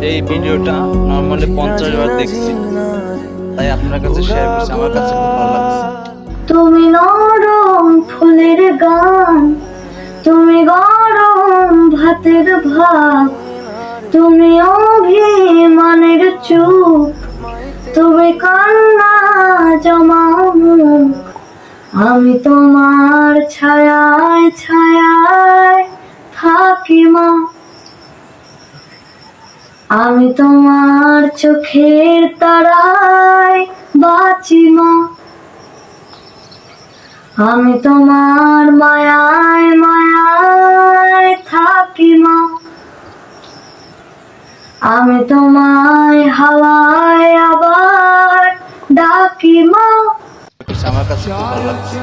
এই ভিডিওটা নর্মালি 50 বার দেখছি, তাই আপনার কাছে শেয়ার করছি। আমার কাছে খুব ভালো লাগছে। তুমি নরম ফুলের গান, তুমি গরম ভাতের ভাত, তুমি অভিমানের চুপ, তুমি কান্না জমা মুখ। আমি তোমার ছায়ায় ছায়ায় থাকি মা, আমি তোমার চোখের তারায় বাঁচি মা, আমি তোমার মায়ায় মায়ায় থাকি মা, আমি তোমায় হাওয়ায় আবার ডাকি মা। আমার কাছে খুব ভালো লাগছে।